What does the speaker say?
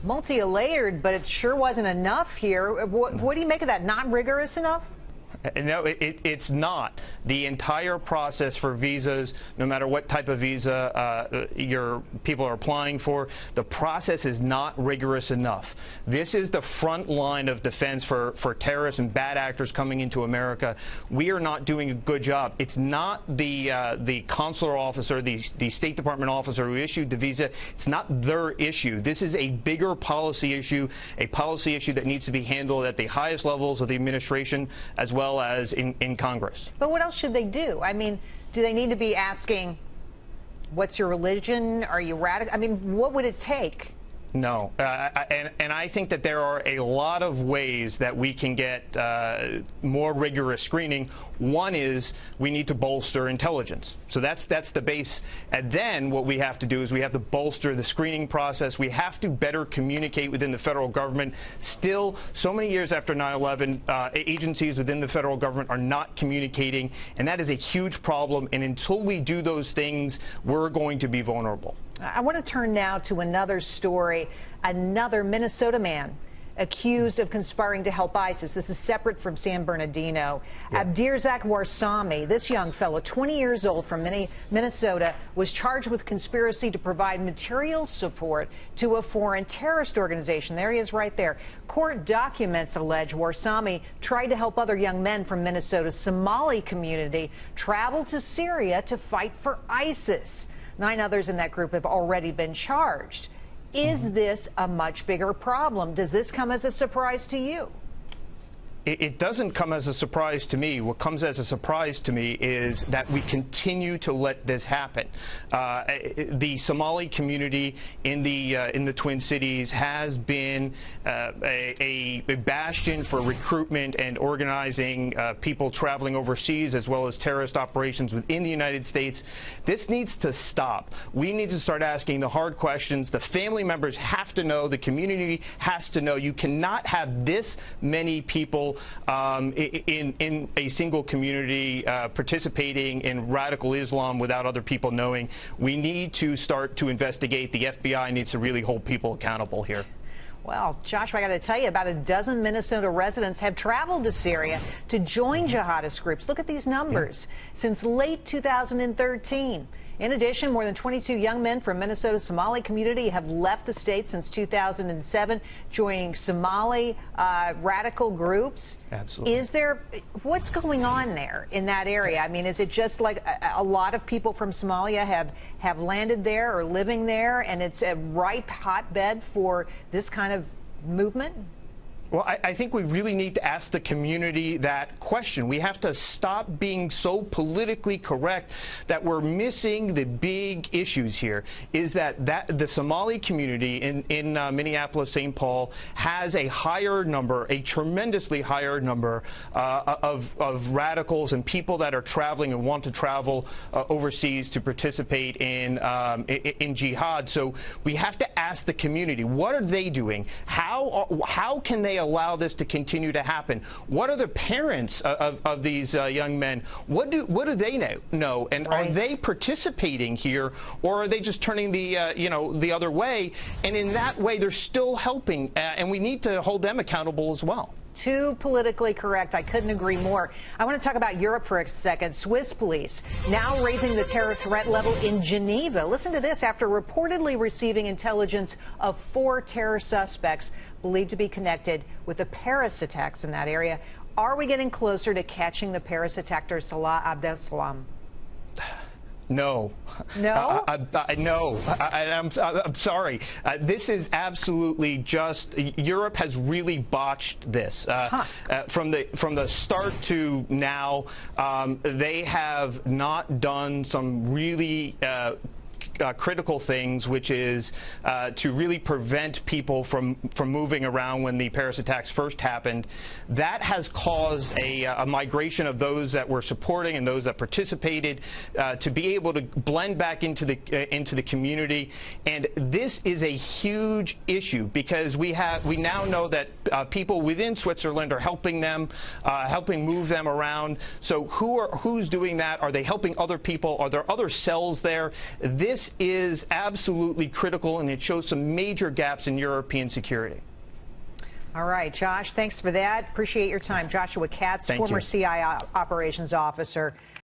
Multi-layered, but it sure wasn't enough here. What do you make of that? Not rigorous enough? No, it's not. The entire process for visas, no matter what type of visa your people are applying for, the process is not rigorous enough. This is the front line of defense for terrorists and bad actors coming into America. We are not doing a good job. It's not the consular officer, the State Department officer who issued the visa. It's not their issue. This is a bigger policy issue, a policy issue that needs to be handled at the highest levels of the administration as well as in Congress. But what else should they do? I mean, do they need to be asking, what's your religion? Are you radical? I mean, what would it take? No, and I think that there are a lot of ways that we can get more rigorous screening. One is we need to bolster intelligence. So that's the base. And then what we have to do is we have to bolster the screening process. We have to better communicate within the federal government. Still, so many years after 9/11, agencies within the federal government are not communicating, and that is a huge problem. And until we do those things, we're going to be vulnerable. I want to turn now to another story. Another Minnesota man accused of conspiring to help ISIS. This is separate from San Bernardino. Yeah. Abdirzak Warsame, this young fellow, 20 years old from Minnesota, was charged with conspiracy to provide material support to a foreign terrorist organization. There he is right there. Court documents allege Warsame tried to help other young men from Minnesota's Somali community travel to Syria to fight for ISIS. 9 others in that group have already been charged. Is this a much bigger problem? Does this come as a surprise to you? It doesn't come as a surprise to me. What comes as a surprise to me is that we continue to let this happen. The Somali community in the Twin Cities has been a bastion for recruitment and organizing people traveling overseas, as well as terrorist operations within the United States. This needs to stop. We need to start asking the hard questions. The family members have to know. The community has to know. You cannot have this many people in a single community participating in radical Islam without other people knowing. We need to start to investigate. The FBI needs to really hold people accountable here. Well, Joshua, I got to tell you, about a dozen Minnesota residents have traveled to Syria to join jihadist groups. Look at these numbers. Since late 2013. In addition, more than 22 young men from Minnesota's Somali community have left the state since 2007, joining Somali radical groups. Absolutely. What's going on there in that area? I mean, is it just like a lot of people from Somalia have landed there or living there, and it's a ripe hotbed for this kind of movement? Well, I think we really need to ask the community that question. We have to stop being so politically correct that we're missing the big issues here. Is that the Somali community in Minneapolis, St. Paul, has a higher number, a tremendously higher number of radicals and people that are traveling and want to travel overseas to participate in jihad. So we have to ask the community, what are they doing? How can they allow this to continue to happen? What are the parents of these young men? What do they know? And right. Are they participating here, or are they just turning the other way? And in that way, they're still helping, and we need to hold them accountable as well. Too politically correct. I couldn't agree more. I want to talk about Europe for a second. Swiss police now raising the terror threat level in Geneva. Listen to this. After reportedly receiving intelligence of 4 terror suspects believed to be connected with the Paris attacks in that area, are we getting closer to catching the Paris attacker Salah Abdeslam? No. No? No. I'm sorry. This is absolutely just, Europe has really botched this. From the start to now, they have not done some really critical things, which is to really prevent people from moving around when the Paris attacks first happened. That has caused a migration of those that were supporting and those that participated to be able to blend back into the community. And this is a huge issue because we now know that people within Switzerland are helping them, helping move them around. So who's doing that? Are they helping other people? Are there other cells there? This This is absolutely critical, and it shows some major gaps in European security. All right, Josh, thanks for that. Appreciate your time. Joshua Katz, Thank former you. CI operations officer.